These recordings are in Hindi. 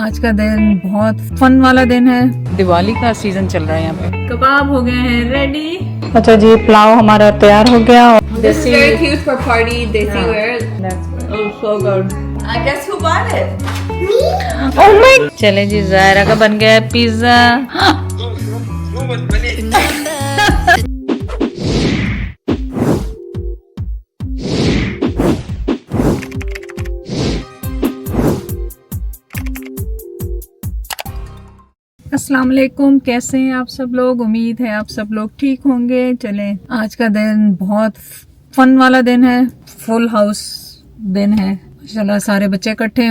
आज का दिन बहुत फन वाला दिन है। दिवाली का सीजन चल रहा है यहाँ पे। कबाब हो गए हैं रेडी। अच्छा जी, पुलाव हमारा तैयार हो गया। This is very cute for party, desi wear. Oh, so good. I guess who bought it? Oh my! चले जी, ज़ायरा का बन गया है पिज्जा। अस्सलाम वालेकुम, कैसे हैं आप सब लोग? उम्मीद है आप सब लोग ठीक होंगे। चलें, आज का दिन बहुत फन वाला दिन है, फुल हाउस दिन है। माशाल्लाह सारे बच्चे इकट्ठे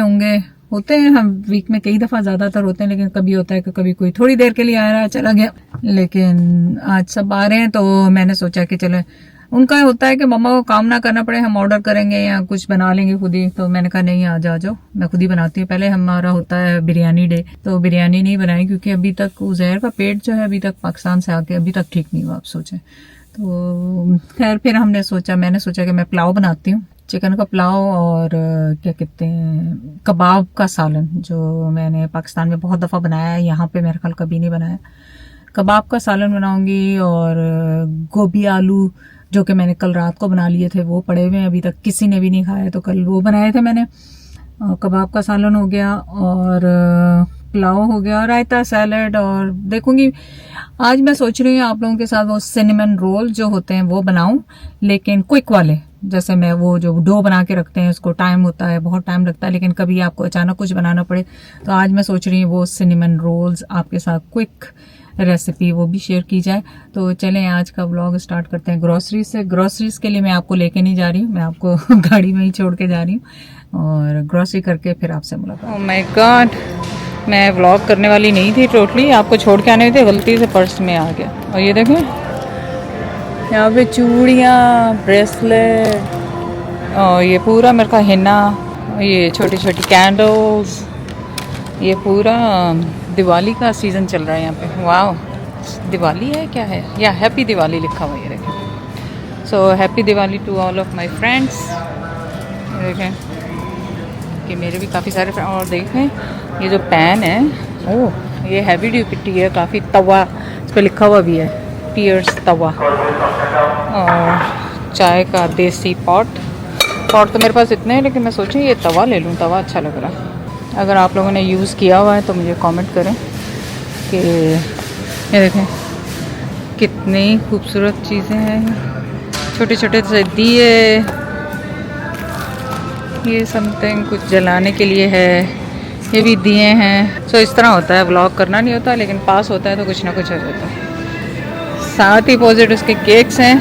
होते हैं। हम वीक में कई दफ़ा ज़्यादातर होते हैं, लेकिन कभी होता है कि कभी कोई थोड़ी देर के लिए आ रहा है, चला गया। लेकिन आज सब आ रहे हैं तो मैंने सोचा कि चले, उनका होता है कि मम्मा को काम ना करना पड़े, हम ऑर्डर करेंगे या कुछ बना लेंगे खुद ही। तो मैंने कहा नहीं, आ जाओ, मैं खुद ही बनाती हूँ। पहले हमारा होता है बिरयानी डे, तो बिरयानी नहीं बनाई क्योंकि अभी तक उज़ैर का पेट जो है अभी तक पाकिस्तान से आके अभी तक ठीक नहीं हुआ, आप सोचें। तो खैर फिर मैंने सोचा कि मैं पुलाव बनाती हूँ, चिकन का पुलाव और क्या कहते हैं, कबाब का सालन, जो मैंने पाकिस्तान में बहुत दफ़ा बनाया है, यहाँ पे मेरे ख्याल कभी नहीं बनाया। कबाब का सालन बनाऊंगी और गोभी आलू जो कि मैंने कल रात को बना लिए थे वो पड़े हुए हैं, अभी तक किसी ने भी नहीं खाया, तो कल वो बनाए थे मैंने। कबाब का सालन हो गया और पुलाव हो गया, रायता, सैलड। और देखूंगी आज मैं सोच रही हूँ आप लोगों के साथ वो सिनेमन रोल जो होते हैं वो बनाऊं, लेकिन क्विक वाले। जैसे मैं वो जो डो बना के रखते हैं उसको टाइम होता है, बहुत टाइम लगता है, लेकिन कभी आपको अचानक कुछ बनाना पड़े तो आज मैं सोच रही हूँ वो सिनेमन रोल्स आपके साथ क्विक रेसिपी वो भी शेयर की जाए। तो चलें आज का व्लॉग स्टार्ट करते हैं ग्रोसरी से। ग्रोसरीज के लिए मैं आपको लेके नहीं जा रही हूँ, मैं आपको गाड़ी में ही छोड़ के जा रही हूँ और ग्रोसरी करके फिर आपसे मुलाकात। ओह माय गॉड, मैं व्लॉग करने वाली नहीं थी टोटली, आपको छोड़ के आने थे, गलती से पर्स में आ गया। और ये देखें यहाँ पे चूड़ियाँ, ब्रेसलेट और ये पूरा मेरे का हिना, ये छोटी छोटी कैंडल्स, ये पूरा दिवाली का सीज़न चल रहा है यहाँ पे। वाह, दिवाली है क्या है, या हैप्पी दिवाली लिखा हुआ है, ये देखें। So happy Diwali to all of my friends. देखें कि मेरे भी काफ़ी सारे फ्रेंड। और देखें ये जो पैन है, ओह ये हैवी ड्यूटी है काफ़ी, तवा इस पर लिखा हुआ भी है, पियर्स तवा। और चाय का देसी पॉट तो मेरे पास इतने हैं, लेकिन मैं सोचूं ये तवा ले लूँ, तवा अच्छा लग रहा है। अगर आप लोगों ने यूज़ किया हुआ है तो मुझे कमेंट करें कि ये देखें कितनी खूबसूरत चीज़ें हैं, छोटे छोटे से दिए, ये समथिंग कुछ जलाने के लिए है, ये भी दिए हैं। सो इस तरह होता है, व्लॉग करना नहीं होता, लेकिन पास होता है तो कुछ ना कुछ हो जाता है। साथ ही अपोजिट उसके केक्स हैं,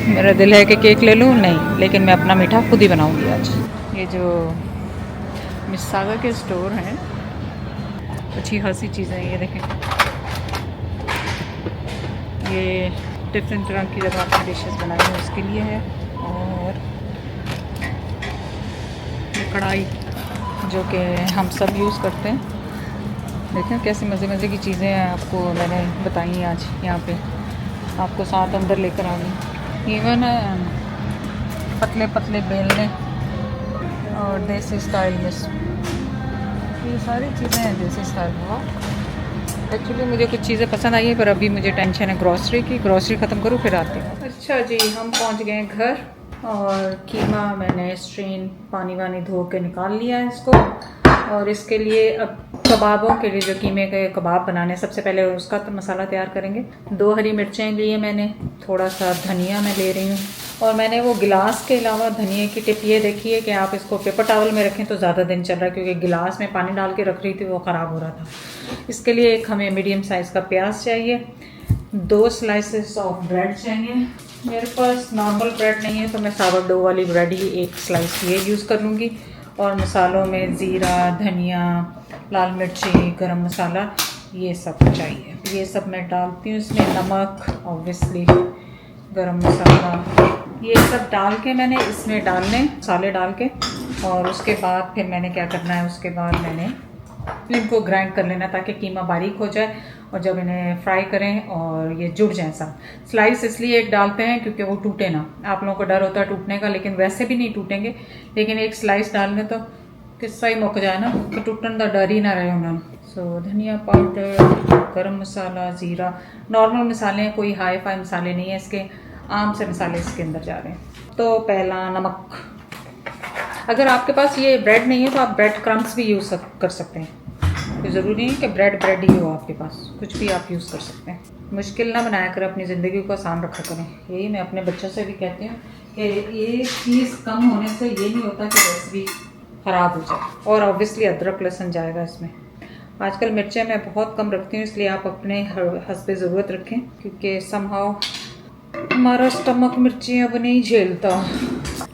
मेरा दिल है कि केक ले लूँ, नहीं, लेकिन मैं अपना मीठा खुद ही बनाऊँगी आज। ये जो मिसागा के स्टोर हैं, अच्छी खासी चीज़ें हैं, ये देखें, ये डिफरेंट तरह की जब आपने डिशेस बनाई हैं उसके लिए है। और ये कढ़ाई जो कि हम सब यूज़ करते हैं, देखें कैसी मज़े मज़े की चीज़ें हैं, आपको मैंने बताई हैं आज यहाँ पे, आपको साथ अंदर लेकर आ गई। इवन पतले पतले बेलने और देसी स्टाइल में, ये सारी चीज़ें हैं देसी स्टाइल में। एक्चुअली मुझे कुछ चीज़ें पसंद आई है, पर अभी मुझे टेंशन है ग्रॉसरी की, ग्रॉसरी ख़त्म करूँ फिर आती हूँ। अच्छा जी, हम पहुँच गए घर और कीमा मैंने स्ट्रेन पानी वानी धो के निकाल लिया है इसको। और इसके लिए अब कबाबों के लिए जो कीमे के कबाब बनाने, सबसे पहले उसका तो मसाला तैयार करेंगे। 2 हरी मिर्चें लिए मैंने, थोड़ा सा धनिया मैं ले रही हूँ, और मैंने वो गिलास के अलावा धनिया की टिप ये देखी है कि आप इसको पेपर टॉवल में रखें तो ज़्यादा दिन चल रहा है, क्योंकि गिलास में पानी डाल के रख रही थी वो ख़राब हो रहा था। इसके लिए एक हमें मीडियम साइज़ का प्याज चाहिए, 2 स्लाइसेस ऑफ ब्रेड चाहिए। मेरे पास नॉर्मल ब्रेड नहीं है तो मैं सावर डो वाली ब्रेड ही 1 स्लाइस ये यूज़ कर लूँगी। और मसालों में ज़ीरा, धनिया, लाल मिर्ची, गरम मसाला, ये सब चाहिए। ये सब मैं डालती हूँ इसमें, नमक ऑब्वियसली, गरम मसाला, ये सब डाल के मैंने इसमें डालने मसाले डाल के। और उसके बाद फिर मैंने क्या करना है, उसके बाद मैंने इनको ग्राइंड कर लेना ताकि कीमा बारीक हो जाए, और जब इन्हें फ्राई करें और ये जुड़ जाए सब। स्लाइस इसलिए एक डालते हैं क्योंकि वो टूटे ना, आप लोगों को डर होता है टूटने का, लेकिन वैसे भी नहीं टूटेंगे, लेकिन एक स्लाइस डालने तो किस्सा ही मुक जाए ना तो टूटन का डर ही ना रहे उन्होंने। सो धनिया पाउडर, गरम मसाला, ज़ीरा, नॉर्मल मसाले हैं, कोई हाई फाई मसाले नहीं है इसके, आम से मसाले इसके अंदर जा रहे हैं। तो पहला नमक, अगर आपके पास ये ब्रेड नहीं है तो आप ब्रेड क्रम्स भी यूज़ कर सकते हैं, तो ज़रूरी नहीं कि ब्रेड ही हो आपके पास, कुछ भी आप यूज़ कर सकते हैं। मुश्किल ना बनाया कर, अपनी ज़िंदगी को आसान रखा करें। यही मैं अपने बच्चों से भी कहती हूँ कि ये चीज़ कम होने से ये नहीं होता कि रेसिपी ख़राब हो जाए। और ऑब्वियसली अदरक लहसुन जाएगा इसमें। आजकल मिर्चें मैं बहुत कम रखती हूँ, इसलिए आप अपने हस्बे ज़रूरत रखें, क्योंकि समहाउ हमारा स्टमक मिर्चियाँ अब नहीं झेलता।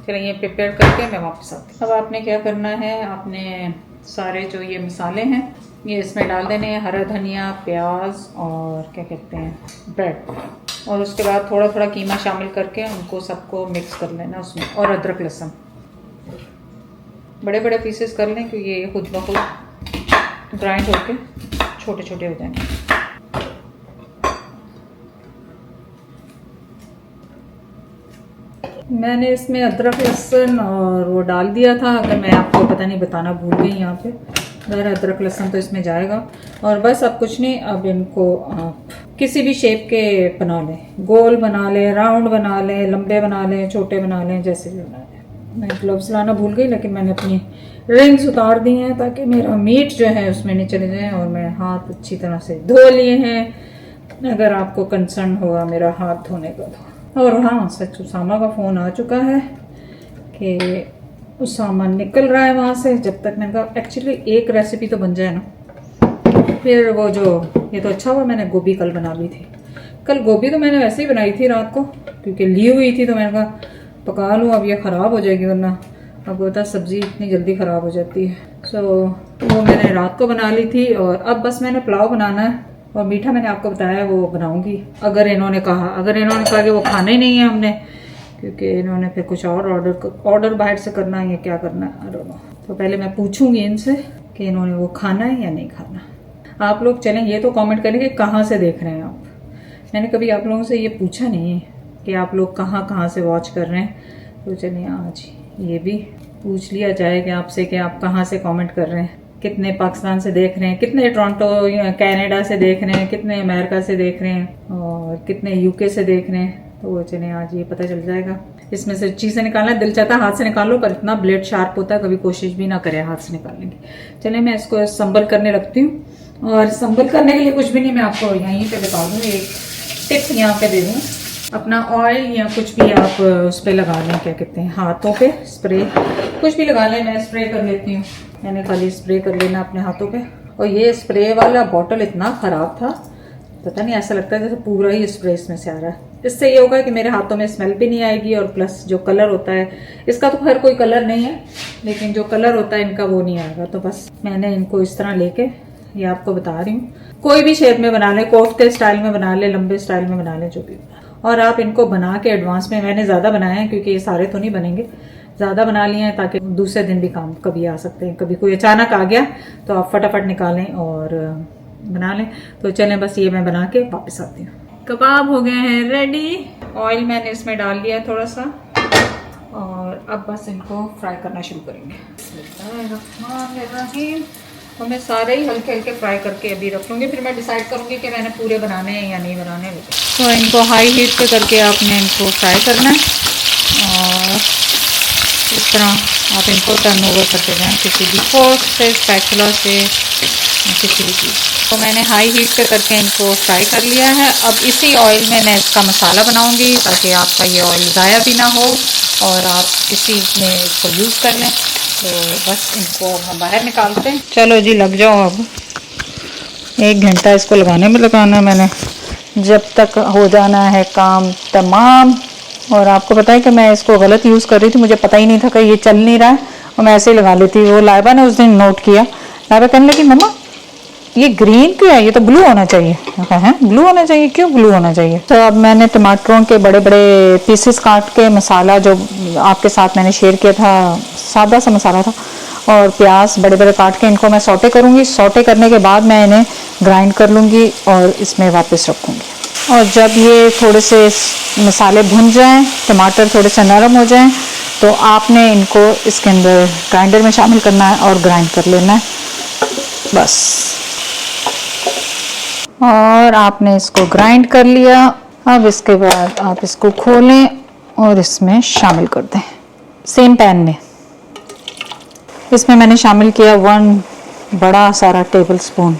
चलिए ये प्रिपेयर करके मैं वापस आती हूँ। अब आपने क्या करना है, आपने सारे जो ये मसाले हैं ये इसमें डाल देने हैं, हरा धनिया, प्याज और क्या कहते हैं ब्रेड, और उसके बाद थोड़ा थोड़ा कीमा शामिल करके उनको सबको मिक्स कर लेना उसमें, और अदरक लहसुन बड़े बड़े पीसेस कर लें, क्योंकि ये खुद ब खुद ग्राइंड होके छोटे छोटे हो जाएंगे। मैंने इसमें अदरक लहसुन और वो डाल दिया था, अगर मैं आपको पता नहीं बताना भूल गई यहाँ पे, अगर अदरक लहसुन तो इसमें जाएगा। और बस अब कुछ नहीं, अब इनको आप किसी भी शेप के बना लें, गोल बना लें, राउंड बना लें, लंबे बना लें, छोटे बना लें, जैसे भी बना लें। मैं ग्लव्स लाना भूल गई, लेकिन मैंने अपनी रिंग्स उतार दी हैं ताकि मेरा मीट जो है उसमें नहीं चले जाए, और मैं हाथ अच्छी तरह से धो लिए हैं, अगर आपको कंसर्न होगा मेरा हाथ धोने का तो। और हाँ, सच उसामा का फ़ोन आ चुका है कि उसामा निकल रहा है वहाँ से। जब तक मैंने कहा एक्चुअली एक रेसिपी तो बन जाए ना, फिर वो जो ये तो अच्छा हुआ मैंने गोभी कल बना ली थी। कल गोभी तो मैंने वैसे ही बनाई थी रात को, क्योंकि ली हुई थी, तो मैंने कहा पका लूँ, अब ये ख़राब हो जाएगी, वरना अब होता सब्ज़ी इतनी जल्दी ख़राब हो जाती है। सो वो मैंने रात को बना ली थी, और अब बस मैंने पुलाव बनाना है, और मीठा मैंने आपको बताया वो बनाऊंगी, अगर इन्होंने कहा कि वो खाना ही नहीं है हमने, क्योंकि इन्होंने फिर कुछ और ऑर्डर बाहर से करना है या क्या करना है, आई डोंट नो। तो पहले मैं पूछूंगी इनसे कि इन्होंने वो खाना है या नहीं खाना। आप लोग चलें ये तो कमेंट करें कि कहाँ से देख रहे हैं आप। मैंने कभी आप लोगों से ये पूछा नहीं है कि आप लोग कहाँ से वॉच कर रहे हैं, तो चलिए आज ये भी पूछ लिया जाए कि आपसे कि आप कहाँ से कमेंट कर रहे हैं, कितने पाकिस्तान से देख रहे हैं, कितने टोरंटो कनाडा से देख रहे हैं, कितने अमेरिका से देख रहे हैं, और कितने यूके से देख रहे हैं। तो वो चलिए आज ये पता चल जाएगा। इसमें से चीज़ें निकालना दिल चाहता है हाथ से निकाल लो, पर इतना ब्लेड शार्प होता है, कभी कोशिश भी ना करें हाथ से निकालने की। चलिए मैं इसको संभल करने रखती हूँ, और संभल करने के लिए कुछ भी नहीं, मैं आपको यहीं पे बता दूँ, एक टिप यहाँ पे दे दूँ। अपना ऑयल या कुछ भी आप उस पर लगा लें, क्या कहते हैं हाथों पे स्प्रे, कुछ भी लगा लें। मैं स्प्रे कर लेती हूँ, मैंने खाली स्प्रे कर लेना अपने हाथों पे। और ये स्प्रे वाला बॉटल इतना ख़राब था, पता नहीं, ऐसा लगता है जैसे पूरा ही स्प्रे इसमें से आ रहा है। इससे ये होगा कि मेरे हाथों में स्मेल भी नहीं आएगी, और प्लस जो कलर होता है इसका, तो खैर कोई कलर नहीं है, लेकिन जो कलर होता है इनका वो नहीं आएगा। तो बस मैंने इनको इस तरह लेके ये आपको बता रही हूँ, कोई भी शेप में बना ले, कोफ्ते स्टाइल में बना ले, लंबे स्टाइल में बना ले, जो भी। और आप इनको बना के एडवांस में, मैंने ज़्यादा बनाए हैं क्योंकि ये सारे तो नहीं बनेंगे, ज़्यादा बना लिए हैं ताकि दूसरे दिन भी काम कभी आ सकते हैं, कभी कोई अचानक आ गया तो आप फटाफट निकालें और बना लें। तो चलें बस ये मैं बना के वापस आती हूँ। कबाब हो गए हैं रेडी, ऑयल मैंने इसमें डाल लिया थोड़ा सा, और अब बस इनको फ्राई करना शुरू करेंगे। और मैं सारे ही हल्के हल्के फ्राई करके अभी रख लूँगी, फिर मैं डिसाइड करूँगी कि मैंने पूरे बनाने हैं या नहीं बनाने। तो इनको हाई हीट पे करके आपने इनको फ्राई करना है, और इस तरह आप इनको टर्न ओवर करते जाएँ किसी भी फोर्क से, स्पैचुला से, किसी भी चीज़। तो मैंने हाई हीट पे करके इनको फ्राई कर लिया है। अब इसी ऑयल में मैं इसका मसाला बनाऊंगी ताकि आपका ये ऑयल ज़ाया भी ना हो और आप इसी में इसको यूज़ कर लें। तो बस इनको हम बाहर निकालते हैं। चलो जी लग जाओ, अब 1 घंटा इसको लगाने में लगाना है मैंने, जब तक हो जाना है काम तमाम। और आपको पता है कि मैं इसको गलत यूज़ कर रही थी, मुझे पता ही नहीं था कि ये चल नहीं रहा है और मैं ऐसे ही लगा लेती। वो लाइबा ने उस दिन नोट किया, लाइबा कहने लगी मम्मा ये ग्रीन क्यों है, ये तो ब्लू होना चाहिए। है ब्लू होना चाहिए, क्यों ब्लू होना चाहिए। तो अब मैंने टमाटरों के बड़े बड़े पीसेस काट के, मसाला जो आपके साथ मैंने शेयर किया था, सादा सा मसाला था, और प्याज बड़े बड़े काट के इनको मैं सौटे करूँगी। सौटे करने के बाद मैं इन्हें ग्राइंड कर लूँगी और इसमें वापस रखूँगी। और जब ये थोड़े से मसाले भुन जाएं, टमाटर थोड़े से नरम हो जाएं, तो आपने इनको इसके अंदर ग्राइंडर में शामिल करना है और ग्राइंड कर लेना है बस। और आपने इसको ग्राइंड कर लिया। अब इसके बाद आप इसको खोलें और इसमें शामिल कर दें सेम पैन में। इसमें मैंने शामिल किया 1 बड़ा सारा टेबल स्पून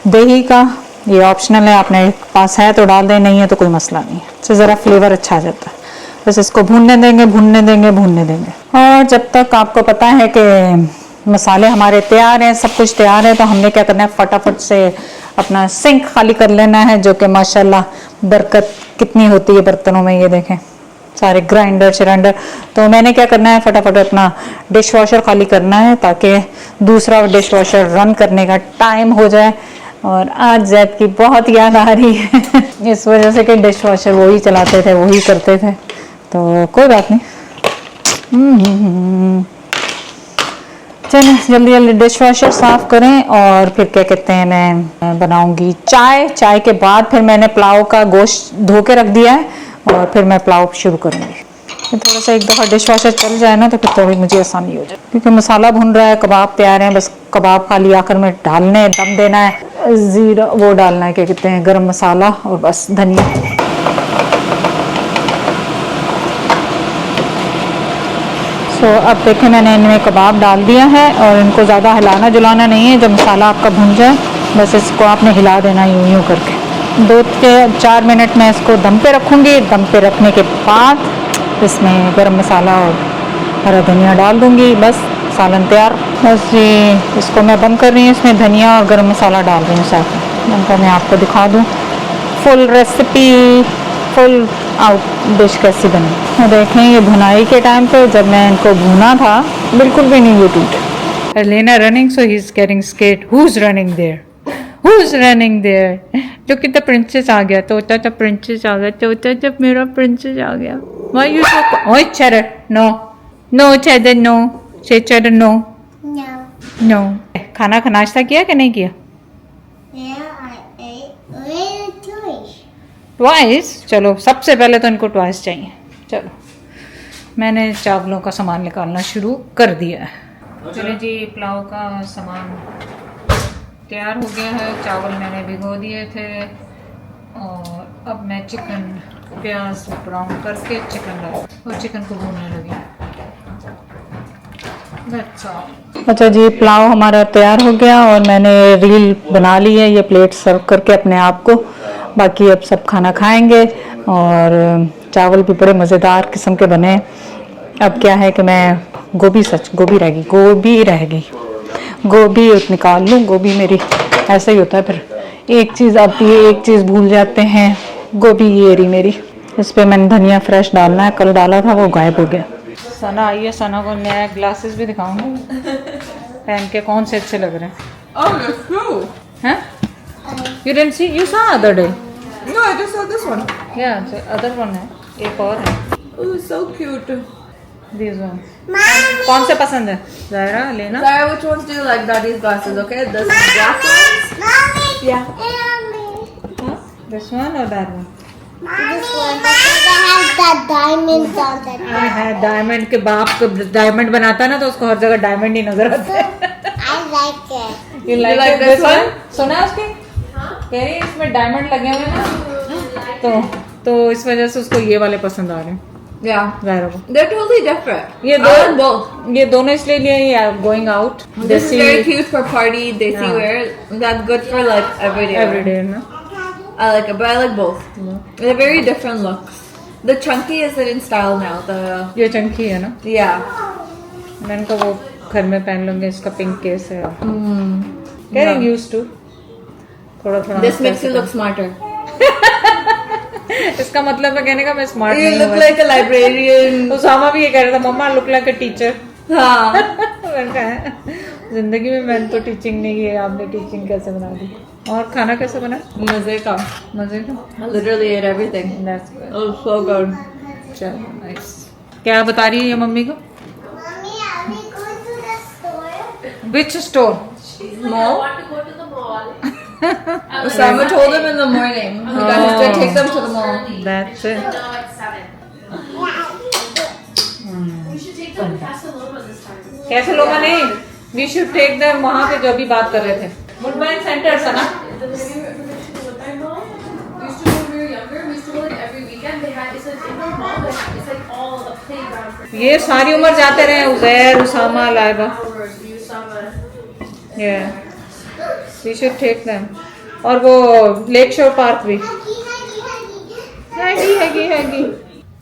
दही का। ये ऑप्शनल है, आपने पास है तो डाल दें, नहीं है तो कोई मसला नहीं है, इससे ज़रा फ्लेवर अच्छा आ जाता है। बस इसको भूनने देंगे भूनने देंगे भूनने देंगे। और जब तक आपको पता है कि मसाले हमारे तैयार हैं, सब कुछ तैयार है, तो हमने क्या करना है, फटाफट से अपना सिंक खाली कर लेना है, जो कि माशाल्लाह बरकत कितनी होती है बर्तनों में। ये देखें सारे ग्राइंडर शराइंडर। तो मैंने क्या करना है, फटाफट अपना डिश वॉशर खाली करना है ताकि दूसरा डिश वॉशर रन करने का टाइम हो जाए। और आज जैद की बहुत याद आ रही है इस वजह से कि डिश वॉशर वही चलाते थे वही करते थे, तो कोई बात नहीं। चलें जल्दी जल्दी डिश वॉशर साफ करें। और फिर क्या कहते हैं, मैं बनाऊंगी चाय। चाय के बाद फिर मैंने पुलाव का गोश्त धो के रख दिया है और फिर मैं पुलाव शुरू करूंगी। थोड़ा सा एक दफ़ा डिश वॉशर चल जाए ना तो फिर थोड़ी मुझे आसानी हो जाए, क्योंकि मसाला भुन रहा है, कबाब तैयार हैं, बस कबाब खाली आखिर में डालने, दम देना है, ज़ीरा वो डालना है, क्या कहते हैं, गरम मसाला और बस धनिया। तो अब देखें मैंने इनमें कबाब डाल दिया है और इनको ज़्यादा हिलाना जुलाना नहीं है। जब मसाला आपका भुन जाए बस इसको आपने हिला देना यूं यूं करके। 2 से 4 मिनट में इसको दम पे रखूँगी। दम पे रखने के बाद इसमें गरम मसाला और हरा धनिया डाल दूँगी, बस सालन तैयार। बस ये इसको मैं बंद कर रही हूँ, इसमें धनिया और गरम मसाला डाल रही हूँ साथ में। इनका मैं आपको दिखा दूँ full recipe, full out dish कैसी बनी। और देखें ये भुनाई के टाइम पे जब मैं इनको भुना था बिल्कुल भी नहीं ये टूटे। लेना running so he is getting skate. Who is running there, who is running there. जो कि द प्रिंसेस आ गया, तोता द प्रिंसेस आ गया, तोता जब मेरा प्रिंसेस आ गया। Why you so oi cheddar, no no cheddar, no say cheddar, no no. खाना का नाश्ता किया कि नहीं किया? ट्वाइस। चलो सबसे पहले तो इनको ट्वाइस चाहिए। चलो मैंने चावलों का सामान निकालना शुरू कर दिया है। चलो जी पुलाव का सामान तैयार हो गया है। चावल मैंने भिगो दिए थे और अब मैं चिकन प्याज ब्राउन करके चिकन डाल और चिकन को भूनने लगी। अच्छा जी पुलाव हमारा तैयार हो गया और मैंने रील बना ली है, ये प्लेट सर्व करके अपने आप को। बाकी अब सब खाना खाएंगे और चावल भी बड़े मज़ेदार किस्म के बने। अब क्या है कि मैं गोभी रह गई, गोभी निकाल लूँ। गोभी मेरी ऐसे ही होता है, फिर एक चीज़ आती है एक चीज़ भूल जाते हैं। गोभी ये रही मेरी। इस पर मैंने धनिया फ्रेश डालना है, कल डाला था वो गायब हो गया। सना आई है, सना को नया ग्लासेस भी दिखाऊंगी पहन के, कौन से अच्छे लग रहे हैं। Oh, that's true. हैं? You didn't see? You saw other day. No, I just saw this one. Yeah, the other one है, एक और है। Oh, so cute. These ones. कौन से पसंद है? ज़ायरा लेना। Sarah, which ones do you like? Daddy's glasses, okay? This black ones? Yeah. Huh? This one or that one? This one, because it has the diamonds on the top. है डायमंड के बाप को डायमंड बनाता ना तो उसको हर जगह डायमंड ही नजर आते हैं। I like it. You like it this one? सुना है उसकी? कह रही है इसमें डायमंड लगे हुए ना, तो इस वजह से उसको ये वाले पसंद आ रहे हैं। Yeah. ज़ायरा को They're totally different. ये I like both. ये दोनों इसलिए लिए ये going out. This is very cute for party, desi Yeah. wear. That's good for like everyday. wear. Everyday ना। I like it, but I like both. They're very different looks. The chunky is in style now. ये चंकी है ना, Yeah. मैं इनको वो घर में पहन लूंगी। इसका पिंक केस है, getting used to थोड़ा This makes you look smarter. इसका मतलब है कहने का मैं स्मार्ट You नहीं look हूँ। like a librarian. उसामा भी ये कह रहा था मम्मा लुक लाइक अ टीचर। हाँ. मैंने कहा जिंदगी में मैंने तो टीचिंग नहीं की है, आपने टीचिंग कैसे बना दी। और खाना कैसे बना? मजे का. मजे का। I literally ate everything. That's good. It was so good. चलो नाइस। क्या बता रही है ये मम्मी को? Mommy, are we going to the store? Which store? Mall? want to go to the mall. Osama told him in the morning. He got his to take them to the mall. That's it. No, it's 7. बनता है। कैसे लोग नहीं, वी शुड टेक देम वहाँ पे जो अभी बात कर रहे थे, वुडमैन सेंटर है ना। ये सारी उम्र जाते रहे, Uzair, Usama, Laiba. We should take them. और वो लेक शोर पार्क भी हैगी।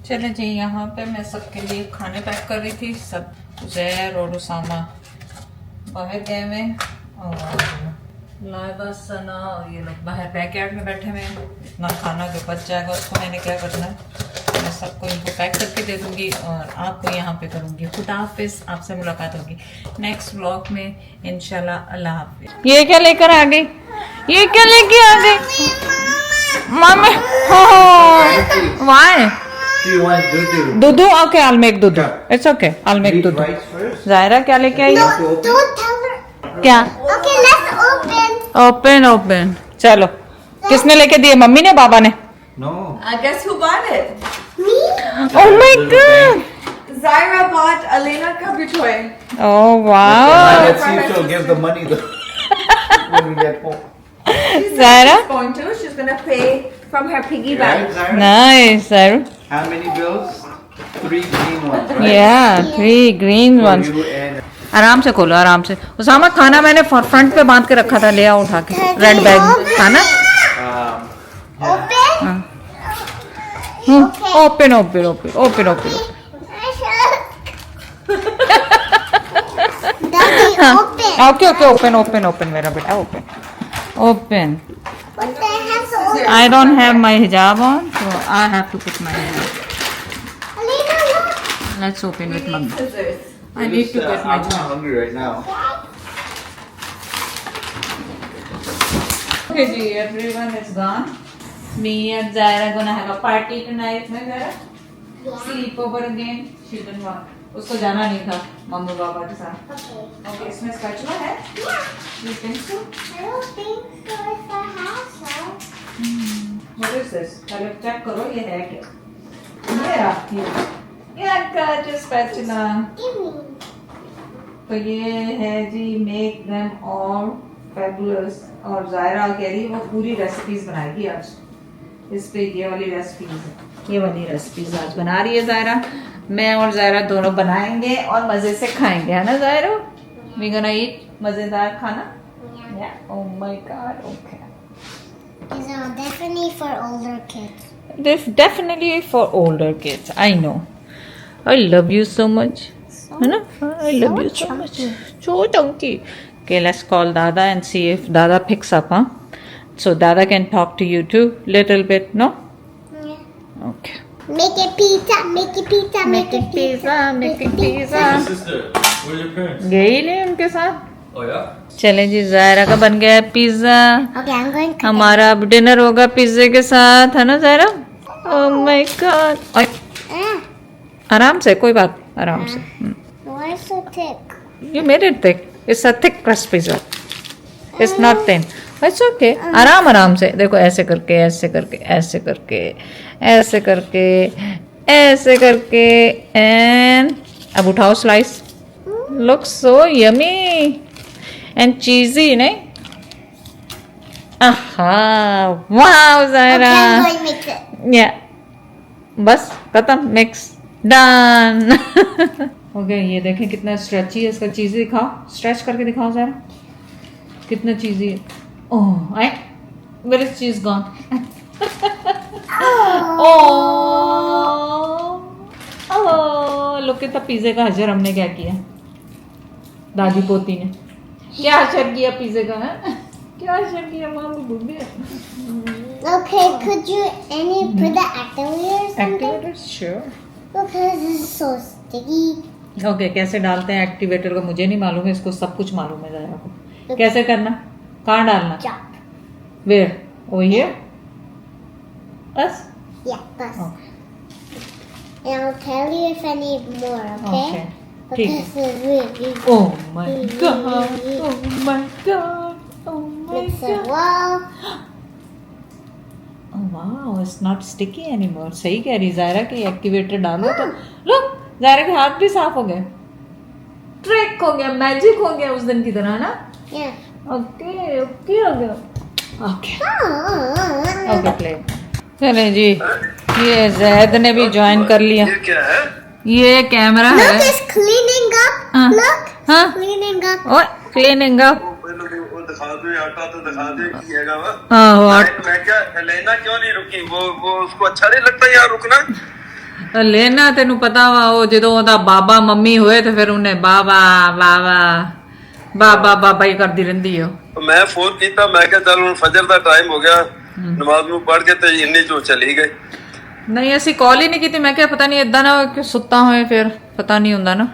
चले जी, यहाँ पे मैं सबके लिए खाने पैक कर रही थी। सब उजैर और उसामा बाहर गए हुए, और लाइबा, सना और ये लोग बाहर बैकयार्ड में बैठे हुए हैं। इतना खाना जो बच जाएगा उसको मैंने क्या करना है, मैं सबको इनको पैक करके दे दूंगी और आपको यहाँ पे करूँगी। खुदा हाफिज़, आपसे मुलाकात होगी नेक्स्ट व्लॉग में इंशाल्लाह। अल्लाह हाफिज़। ये क्या लेकर आ गई, ये क्या लेके आ गई mummy? Why Do you want dudu? दूधू? ओके, I'll make दूधू। It's okay, I'll make Eat दूधू। rice first. जायरा क्या लेके आई? Don't tell her. क्या? Okay, let's open. ओपन। चलो, किसने लेके दिए, मम्मी ने, बाबा ने? No. I guess who bought it? Me? Oh my Little God, bag. Zaira bought Elena का भी toy. Oh wow. Let's see if she'll give the money though. When we get home. Zaira, She's going to. She's gonna pay from her piggy bank. Right, Zara? Nice Zaira. How many bills? 3 green ones, right? या 3 green For ones. you and आराम से खोलो, आराम से। उसामा, खाना मैंने फ्रंट पे बांध के रखा था, ले आओ उठा के। रेड बैग खाना। um, open. Daddy, open. Okay, open मेरा बेटा, open. What the hell? So open. I don't have my hijab on, so I have to put my hijab. Elena, look. Let's open with mummy. Scissors. I need to get my I'm not hungry right now. Okay, ji, everyone is gone. Me and Zaira gonna have a party tonight. Na Zaira? Sleep over again. She didn't want. उसको जाना नहीं था मम्मी पापा के साथ। Okay. Okay, इसमें स्पैचुला है? Yeah. You think so? I don't think so if I have some. What is this? पहले चेक करो ये है क्या? ये रहा, ये का जो स्पैचुला। Give me. तो ये है जी, मेक देम ऑल फैबुलस। और जायरा कह रही है वो पूरी रेसिपीज बनाएगी आज। इस पे ये वाली रेसिपीज, ये वाली रेसिपीज आज बना रही है जायरा। मैं और जायरा दोनों बनाएंगे और मजे से खाएंगे, है ना जायरा? वी गोना ईट मजेदार खाना। या oh my God, okay. These are definitely for older kids. This definitely for older kids. I know. I love you so much. है ना? I love you so much. So chunky. Okay, let's call Dada and see if Dada picks up, huh? So Dada can talk to you too, little bit, no? Yeah. Okay. Make it pizza, make it pizza, make it pizza. making pizza. Sister, where are your parents? गई नहीं उनके साथ। Oh yeah? चले जी, जायरा का बन गया है pizza. Okay, I'm going to. हमारा अब डिनर होगा पिज्जे के साथ, है ना जायरा? Oh my God. ओए, Ah, आराम से, कोई बात, आराम से। why so thick? You made it thick. It's a thick crust pizza. It's not thin. It's okay. आराम से देखो, ऐसे करके, ऐसे करके, ऐसे करके, ऐसे करके, ऐसे करके, and अब उठाओ slice. Looks so yummy and cheesy, नहीं? आहा, wow, Okay, Zaira. I'm going to mix it. Yeah. बस खत्म, मिक्स डन। ओके, ये देखें कितना स्ट्रेची है इसका। चीज़ी दिखाओ, स्ट्रेच करके दिखाओ जरा, कितना चीज़ी है। Oh, I where is cheese gone? Oh, look at the पिज़्ज़े का हजर हमने क्या किया, दादी पोती ने क्या हजर किया पिज़्ज़े का, है क्या हजर किया, मामी भूल गई। Okay, could you any put the activator or something? Activator, sure. Because this is so sticky. Okay, कैसे डालते हैं एक्टिवेटर का मुझे नहीं मालूम है, इसको सब कुछ मालूम है जायरा को। कैसे करना, कहाँ डालना, Drop. वेयर, ओ हियर, बस। Yeah, that's. Okay. And I'll tell you if I need more, okay? Okay, But ठीक this is really oh my God, oh my God, oh my mix it God, well. Oh wow, it's not sticky anymore. सही कह रही जायरा कि एक्टिवेटर डालो तो, लो जायरा के हाथ भी साफ हो गए, ट्रिक हो गया, मैजिक हो गया उस दिन की तरह ना। Yeah. ओके ओके हो गया, ओके Oh. Okay play. चले जी, ये जैद ने भी ज्वाइन कर लिया। ये क्या है? ये कैमरा Look, है। it's cleaning up. हाँ। Look, हाँ cleaning up. और क्लीनिंग अप। वो दिखा दो, आटा तो दिखा दे कि हैगा वा। आहो मैं क्या लेना क्यों नहीं रुकी? वो उसको अच्छा नहीं लगता यहाँ रुकना? लेना तेनू पता वा, वो ਜਦੋਂ ਉਹਦਾ ਬਾਬਾ ਮੰਮੀ ਹੋਏ ਤੇ ਫਿਰ ਉਹਨੇ ਬਾਬਾ ਬਾਬਾ ਬਾਬਾ ਬਾਬਾ ਹੀ ਕਰਦੀ ਰਹਿੰਦੀ ਆ। ਮੈਂ ਫੋਨ ਕੀਤਾ, ਮੈਂ ਕਿਹਾ ਚੱਲ ਹੁਣ ਫਜਰ ਦਾ ਟਾਈਮ ਹੋ ਗਿਆ, ਨਮਾਜ਼ ਨੂੰ ਪੜ੍ਹ ਕੇ ਤੇ ਇੰਨੇ ਚੋਂ ਚਲੀ ਗਏ। ਨਹੀਂ ਅਸੀਂ ਕਾਲ ਹੀ ਨਹੀਂ ਕੀਤੀ, ਮੈਂ ਕਿਹਾ ਪਤਾ ਨਹੀਂ ਇਦਾਂ ਨਾ ਕਿ ਸੁੱਤਾ ਹੋਏ, ਫਿਰ ਪਤਾ ਨਹੀਂ ਹੁੰਦਾ ਨਾ।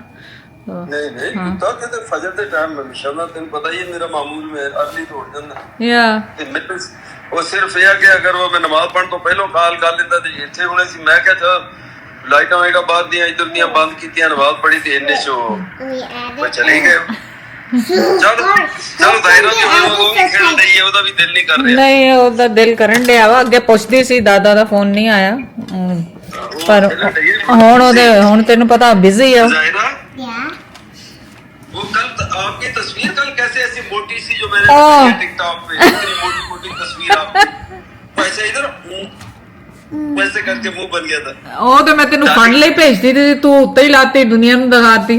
ਨਹੀਂ ਨਹੀਂ ਤਾਂ ਕਿਤੇ ਫਜਰ ਦੇ ਟਾਈਮ ਮੈਂ ਮਿਸ਼ਨਾ, ਤੈਨੂੰ ਪਤਾ ਹੀ ਹੈ ਮੇਰਾ ਮਾਮੂਲ ਮੈਂ ਅਰਲੀ ਤੋਂ ਉੱਠ ਜਾਂਦਾ ਯਾ ਤੇ ਮੈਨੂੰ ਉਹ ਸਿਰਫ ਇਹ ਆ ਕਿ ਅਗਰ ਉਹ ਮੈਂ ਨਮਾਜ਼ ਪੜ੍ਹਨ ਤੋਂ ਪਹਿਲਾਂ ਕਾਲ ਕਰ ਲੈਂਦਾ ਤੇ ਇੱਥੇ ਹੁਣੇ ਸੀ। ਮੈਂ ਕਿਹਾ ਚਲ ਲਾਈਟਾਂ ਵਾਈਟਾਂ ਬਾਅਦ ਦੀਆਂ ਇੱਧਰ ਦੀਆਂ ਬੰਦ ਕੀਤੀਆਂ, ਨਮਾਜ਼ ਪੜ੍ਹੀ ਤੇ ਇੰਨੇ ਚੋਂ We added. ਉਹ ਚਲੇ ਗਏ। ਚਲ ਦਾਇਰਾ ਵੀ ਹੁਣ ਉਹ ਵੀ ਖੇਡ ਰਹੀ ਹੈ, ਉਹਦਾ ਵੀ ਦਿਲ ਨਹੀਂ ਕਰ ਰਿਹਾ। ਨਹੀਂ ਉਹਦਾ ਦਿਲ ਕਰਨ ਡਿਆ ਵਾ, ਅੱਗੇ ਪੁੱਛਦੀ ਸੀ, ਦਾਦਾ ਦਾ ਫੋਨ ਨਹੀਂ ਆਇਆ ਪਰ ਹੁਣ ਤੈਨੂੰ ਪਤਾ ਬਿਜ਼ੀ ਆ। ਜ਼ਾਇਰਾ Yeah. वो कल आपकी तस्वीर कल कैसे ऐसी मोटी सी जो मैंने देखी है टिकटॉक पे, इतनी मोटी मोटी तस्वीर आपकी, वैसे इधर वैसे करके मुंह बन गया था। ਉਹ ਤੇ ਮੈਂ ਤੈਨੂੰ ਫੜ ਲਈ ਭੇਜਦੀ ਤੇ ਤੂੰ ਉੱਤੇ ਹੀ ਲਾਤੀ, ਦੁਨੀਆ ਨੂੰ ਦਿਖਾਤੀ।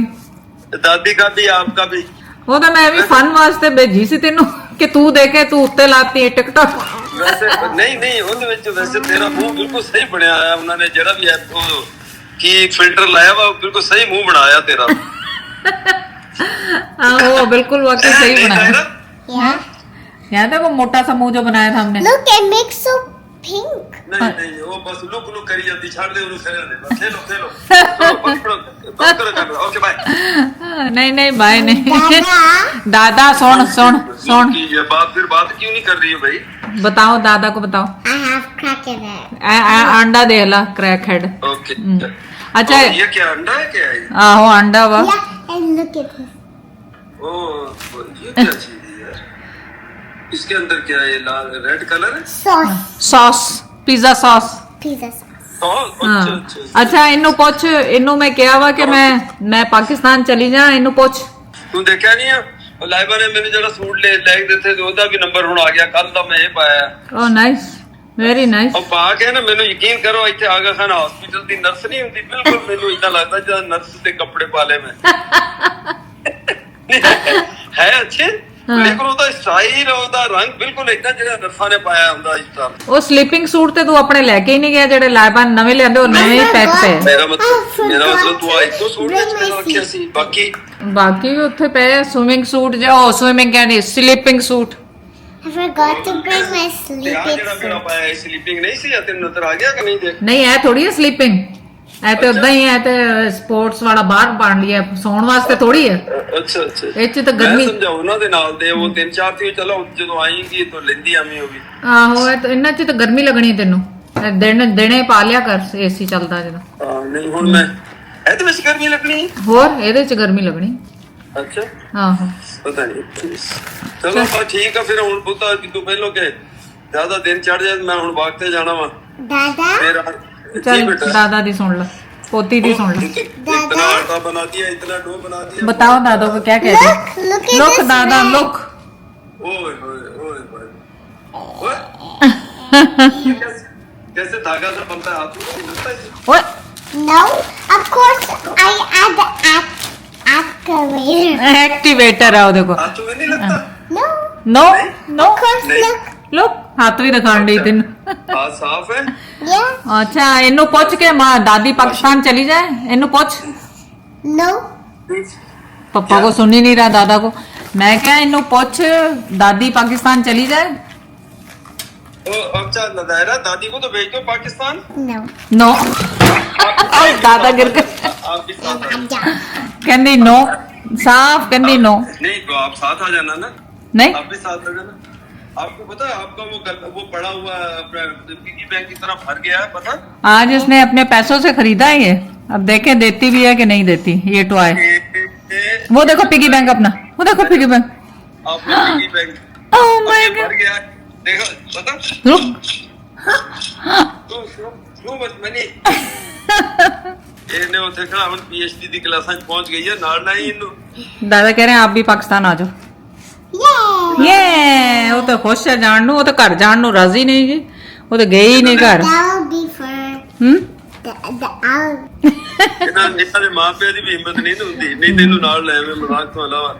दादी का भी आपका भी। ਉਹ ਤਾਂ ਮੈਂ ਵੀ ਫਨ ਵਾਸਤੇ ਭੇਜੀ ਸੀ ਤੈਨੂੰ ਕਿ ਤੂੰ ਦੇਖੇ, ਤੂੰ ਉੱਤੇ ਲਾਤੀ ਟਿਕਟੌਕ। वैसे नहीं ਉਹਦੇ ਵਿੱਚ ਵੈਸੇ ਤੇਰਾ ਮੂੰਹ ਬਿਲਕੁਲ ਸਹੀ ਬਣਿਆ ਹੈ, ਉਹਨਾਂ ਨੇ ਜਿਹੜਾ ਵੀ ਐਪ ਉਹ ਕੀ ਫਿਲਟਰ ਲਾਇਆ ਵਾ ਬਿਲकुल ਸਹੀ ਮੂੰਹ ਬਣਾਇਆ ਤੇਰਾ। हाँ बिल्कुल वाकई सही नहीं, बनाया। ज़ाहिरा? Yeah. याद है वो मोटा सा मुंह जो बनाया था हमने? Look, it makes so pink. नहीं वो बस लुक करी जाती, छाड़ दे उन्हें, खेलने दे बस, खेलो चलो, बस करो, ओके बाय। नहीं बाय नहीं। Dada. दादा सुन ये बात क्यों नहीं कर रही है भाई? बताओ, दादा को बताओ। I have crack in it. अंडा दे ला, क्रैक हेड। ओके अच्छा ये क्या अंडा है क्या है? आहो अंडा वा। Yeah, and look at this. ओ ये क्या चीज है यार? इसके अंदर क्या है? लाल रेड कलर है? Sauce. Sauce, pizza sauce. Pizza sauce. हाँ अच्छा अच्छा इनू पुछ, इनू मैं क्या वा कि मैं पाकिस्तान चली जा, इनू पुछ। तू देखा नहीं है? और लाइबा ने मैंने जरा सूट ले देते थे, ਉਹਦਾ ਵੀ ਨੰਬਰ ਹੁਣ ਆ ਗਿਆ, ਕੱਲ ਦਾ ਮੈਂ ਇਹ ਪਾਇਆ। ओ नाइस, वेरी नाइस। ਉਹ ਪਾ ਕੇ ਨਾ ਮੈਨੂੰ ਯਕੀਨ ਕਰੋ ਇੱਥੇ ਆਗਾ ਖਾਨ ਹਸਪੀਟਲ ਦੀ ਨਰਸ ਨਹੀਂ ਹੁੰਦੀ, ਬਿਲਕੁਲ ਮੈਨੂੰ ਇਦਾਂ ਲੱਗਦਾ ਜਿਵੇਂ ਨਰਸ ਦੇ ਕੱਪੜੇ ਪਾ ਲਏ ਮੈਂ। ਹੈ ਅੱਛੇ ਲੇਕਿਨ ਉਹਦਾ ਸਟਾਈਲ, ਉਹਦਾ ਰੰਗ ਬਿਲਕੁਲ ਇਦਾਂ ਜਿਹੜਾ ਨਰਸਾਂ ਨੇ ਪਾਇਆ ਹੁੰਦਾ ਇਸ ਤਰ੍ਹਾਂ। ਉਹ ਸਲੀਪਿੰਗ ਸੂਟ ਤੇ ਤੂੰ ਆਪਣੇ ਲੈ ਕੇ ਹੀ ਨਹੀਂ ਗਿਆ, ਜਿਹੜੇ ਲਾਇਬਾਨ ਨਵੇਂ ਲਿਆਂਦੇ ਉਹ ਨਵੇਂ ਹੀ ਪੈਕ ਪਏ। ਮੇਰਾ ਮਤਲਬ ਤੂੰ ਇੱਕੋ ਸੂਟ ਵਿੱਚ ਮੇਰਾ ਰੱਖਿਆ ਸੀ, ਬਾਕੀ ਬਾਕੀ ਵੀ ਉੱਥੇ ਪਏ ਸਵਿਮਿੰਗ ਸੂਟ, ਜੋ ਸਵਿਮਿੰਗ ਕਹਿੰਦੇ sleeping suit. I forgot to bring my ਤੇ ਆ sleeping ਜਿਹੜਾ ਮੇਰਾ suit. ਪਾਇਆ ਸਲੀਪਿੰਗ ਨਹੀਂ ਸੀ, ਤੈਨੂੰ ਨਜ਼ਰ ਆ ਗਿਆ ਕਿ ਨਹੀਂ? ਦੇਖ ਨਹੀਂ ਇਹ ਥੋੜੀ ਹੈ ਸਲੀਪਿੰਗ, ਇਹ ਤੇ ਉਦਾਂ ਹੀ ਹੈ, ਤੇ ਸਪੋਰਟਸ ਵਾਲਾ ਬਾਹਰ ਬਣ ਲਿਆ, ਸੌਣ ਵਾਸਤੇ ਥੋੜੀ ਹੈ। ਅੱਛਾ ਇਹ ਚ ਤਾਂ ਮੈਂ ਗਰਮੀ ਸਮਝਾਉ ਉਹਨਾਂ ਦੇ ਨਾਲ ਦੇ ਉਹ 3-4 ਥੀ, ਚਲੋ ਜਦੋਂ ਆਏਗੀ ਤਾਂ ਲੈਂਦੀ ਆਵੀਂ ਹੋਗੀ। ਆਹੋ ਇਹ ਤਾਂ ਇਹਨਾਂ ਚ ਤਾਂ ਗਰਮੀ ਲੱਗਣੀ ਤੈਨੂੰ, ਦਿਨੇ ਪਾ ਲਿਆ ਕਰ, ਏਸੀ ਚੱਲਦਾ ਜਦੋਂ। ਹਾਂ ਨਹੀਂ ਹੁਣ ਮੈਂ ਇਹਦੇ ਵਿੱਚ ਗਰਮੀ ਲੱਗਣੀ। ਹੋਰ ਇਹਦੇ ਚ ਗਰਮੀ ਲੱਗਣੀ। ਅੱਛਾ ਆਹੋ ਪਤਾ ਨਹੀਂ, ਚਲੋ ਬਸ ਠੀਕ ਆ ਫਿਰ। ਹੁਣ ਪੁੱਤਾ ਤੂੰ ਪਹਿਲੋਂ ਕਿ ਜ਼ਿਆਦਾ ਦਿਨ ਚੜ ਜਾਏ, ਮੈਂ ਹੁਣ ਬਾਗ ਤੇ ਜਾਣਾ ਵਾ। Dada. ਮੇਰਾ ਚੱਲ ਦਾਦਾ ਦੀ ਸੁਣ ਲ, पोती दी सुन लो। इतना आटा बना दिया, इतना डो बना दिया। बताओ दादा को क्या कहते हैं। Look at लुक this दादा man. लुक। ओए ओए ओए ओए कैसे धागा से बनता है हाथ में? ओए No, of course I add the activator. Activator है वो देखो। हाथ में नहीं लगता? No, no no of course नहीं। look. लुक हाथ भी दिखाण दी तेन। हाथ साफ है? Yeah. अच्छा इन्नू पूछ के मां दादी पाकिस्तान चली जाए, इन्नू पूछ। No. पापा को सुन ही नहीं रहा, दादा को। मैं क्या इन्नू पूछ दादी पाकिस्तान चली जाए। अच्छा दायरा दादी को तो भेज दो पाकिस्तान। No. नो दादा गिर गए। आप भी साथ आ जाना। Yeah. कहंदी नो, साफ कहंदी नो। नहीं तो आप साथ आ जाना ना। नहीं आप भी साथ आ जाना। आपको पता है आपका वो पड़ा हुआ पिगी बैंक की तरह भर गया है, पता? आज इसने अपने पैसों से खरीदा है ये, अब देखे देती भी है कि नहीं देती ये टॉय। वो देखो पिगी बैंक अपना, वो देखो पिगी बैंक। आपका पिगी बैंक ओह माय भर गॉड। गया है। देखो पता? रुक तू मत मनी। ਇਹਨੇ ਉੱਥੇ ਖੜਾ ਹੁਣ PhD ਦੀ ਕਲਾਸਾਂ 'ਚ ਪਹੁੰਚ ਗਈ ਆ ਨਾਲ ਨਹੀਂ ਇਹਨੂੰ दादा कह रहे हैं आप भी पाकिस्तान आ जाओ। Yay! ये वो तो खुश है जान नू, वो तो घर जान नू राजी नहीं जी, वो तो गए ही नहीं घर। That'll be for the owl. ਇਹਨਾਂ ਦੇ ਮਾਪਿਆਂ ਦੀ ਵੀ ਹਿੰਮਤ ਨਹੀਂ ਹੁੰਦੀ ਨਹੀਂ ਤੈਨੂੰ ਨਾਲ ਲੈ ਆਵੇਂ ਮਜ਼ਾਕ ਤੋਂ ਇਲਾਵਾ